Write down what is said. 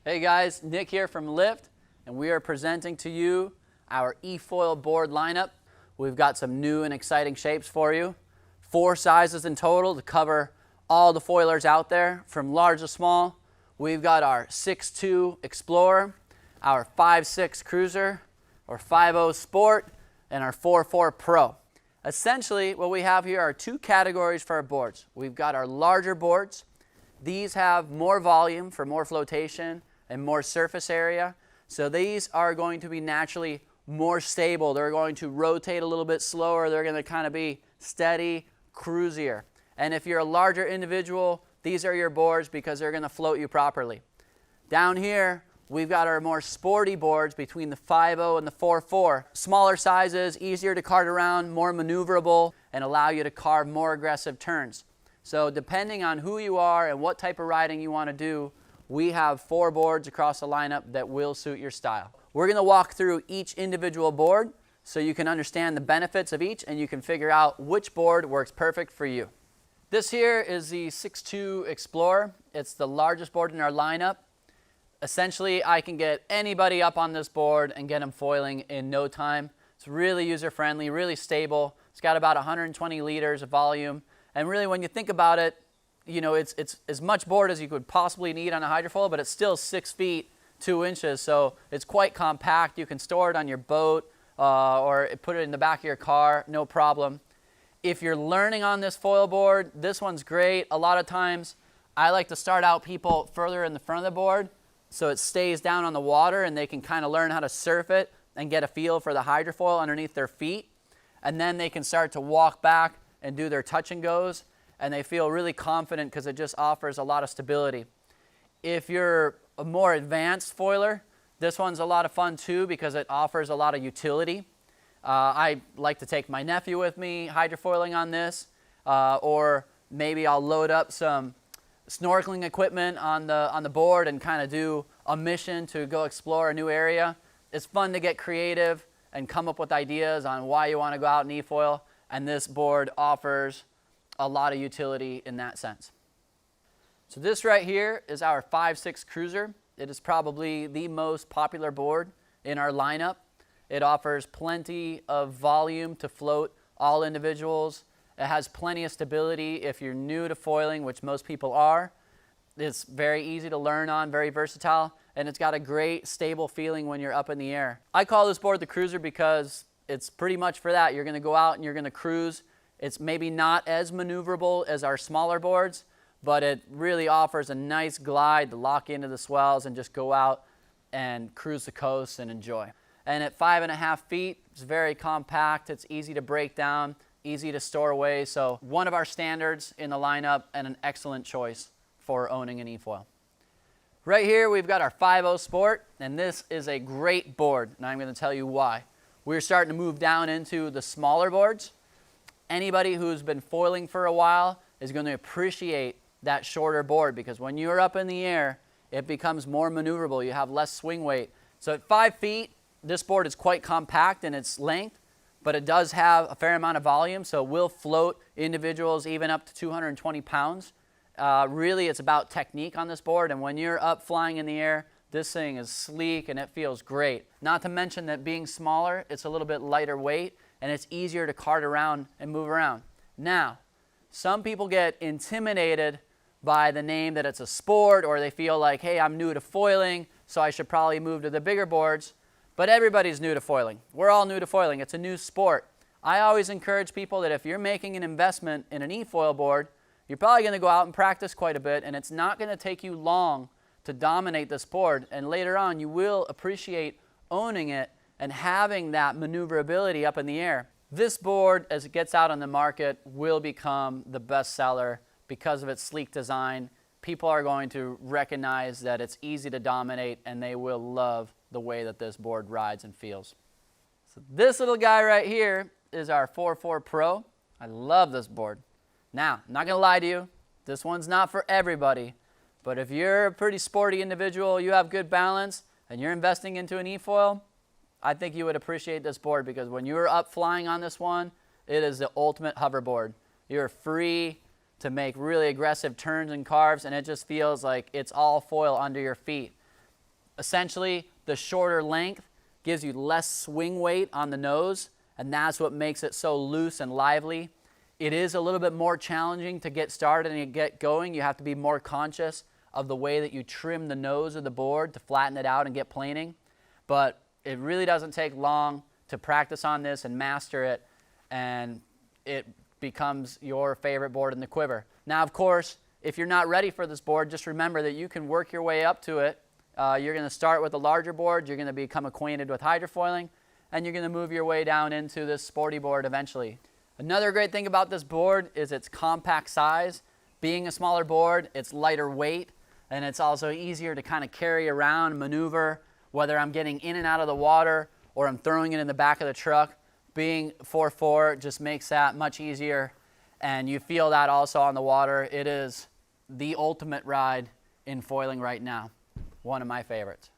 Hey guys, Nick here from Lift, and we are presenting to you our eFoil board lineup. We've got some new and exciting shapes for you. 4 sizes in total to cover all the foilers out there, from large to small. We've got our 6'2 Explorer, our 5'6 Cruiser, our 5'0 Sport, and our 4'4 Pro. Essentially, what we have here are 2 categories for our boards. We've got our larger boards. These have more volume for more flotation and more surface area. So these are going to be naturally more stable. They're going to rotate a little bit slower. They're going to kind of be steady, cruisier. And if you're a larger individual, these are your boards because they're going to float you properly. Down here, we've got our more sporty boards between the 5'0 and the 4'4. Smaller sizes, easier to cart around, more maneuverable, and allow you to carve more aggressive turns. So depending on who you are and what type of riding you want to do, we have 4 boards across the lineup that will suit your style. We're going to walk through each individual board so you can understand the benefits of each and you can figure out which board works perfect for you. This here is the 6'2 Explorer. It's the largest board in our lineup. Essentially, I can get anybody up on this board and get them foiling in no time. It's really user-friendly, really stable. It's got about 120 liters of volume. And really, when you think about it, you know, it's as much board as you could possibly need on a hydrofoil, but it's still 6 feet, 2 inches, so it's quite compact. You can store it on your boat or put it in the back of your car, no problem. If you're learning on this foil board, this one's great. A lot of times, I like to start out people further in the front of the board so it stays down on the water and they can kind of learn how to surf it and get a feel for the hydrofoil underneath their feet. And then they can start to walk back and do their touch and goes, and they feel really confident because it just offers a lot of stability. If you're a more advanced foiler, this one's a lot of fun too because it offers a lot of utility. I like to take my nephew with me hydrofoiling on this, or maybe I'll load up some snorkeling equipment on the board and kind of do a mission to go explore a new area. It's fun to get creative and come up with ideas on why you want to go out in eFoil, and this board offers a lot of utility in that sense. So this right here is our 5'6 Cruiser. It is probably the most popular board in our lineup. It offers plenty of volume to float all individuals. It has plenty of stability if you're new to foiling, which most people are. It's very easy to learn on, very versatile, and it's got a great stable feeling when you're up in the air. I call this board the Cruiser because it's pretty much for that. You're going to go out and you're going to cruise. It's maybe not as maneuverable as our smaller boards, but it really offers a nice glide to lock into the swells and just go out and cruise the coast and enjoy. And at 5.5 feet, it's very compact. It's easy to break down, easy to store away. So one of our standards in the lineup and an excellent choice for owning an eFoil. Right here, we've got our 5'0 Sport, and this is a great board, and I'm going to tell you why. We're starting to move down into the smaller boards. Anybody who's been foiling for a while is going to appreciate that shorter board because when you're up in the air, it becomes more maneuverable. You have less swing weight. So at 5 feet, this board is quite compact in its length, but it does have a fair amount of volume, so it will float individuals even up to 220 pounds. Really, it's about technique on this board, and when you're up flying in the air, this thing is sleek and it feels great. Not to mention that being smaller, it's a little bit lighter weight, and it's easier to cart around and move around. Now, some people get intimidated by the name that it's a sport, or they feel like, hey, I'm new to foiling, so I should probably move to the bigger boards. But everybody's new to foiling. We're all new to foiling. It's a new sport. I always encourage people that if you're making an investment in an eFoil board, you're probably going to go out and practice quite a bit, and it's not going to take you long to dominate this board. And later on, you will appreciate owning it and having that maneuverability up in the air. This board, as it gets out on the market, will become the best seller because of its sleek design. People are going to recognize that it's easy to dominate, and they will love the way that this board rides and feels. So this little guy right here is our 4'4 Pro. I love this board. Now, I'm not going to lie to you, this one's not for everybody, but if you're a pretty sporty individual, you have good balance, and you're investing into an eFoil, I think you would appreciate this board because when you're up flying on this one, it is the ultimate hoverboard. You're free to make really aggressive turns and carves, and it just feels like it's all foil under your feet. Essentially, the shorter length gives you less swing weight on the nose, and that's what makes it so loose and lively. It is a little bit more challenging to get started and get going. You have to be more conscious of the way that you trim the nose of the board to flatten it out and get planing. But it really doesn't take long to practice on this and master it, and it becomes your favorite board in the quiver. Now, of course, if you're not ready for this board, just remember that you can work your way up to it. You're going to start with a larger board, you're going to become acquainted with hydrofoiling, and you're going to move your way down into this sporty board eventually. Another great thing about this board is its compact size. Being a smaller board, it's lighter weight, and it's also easier to kind of carry around, maneuver, whether I'm getting in and out of the water or I'm throwing it in the back of the truck. Being 4'4" just makes that much easier, and you feel that also on the water. It is the ultimate ride in foiling right now. One of my favorites.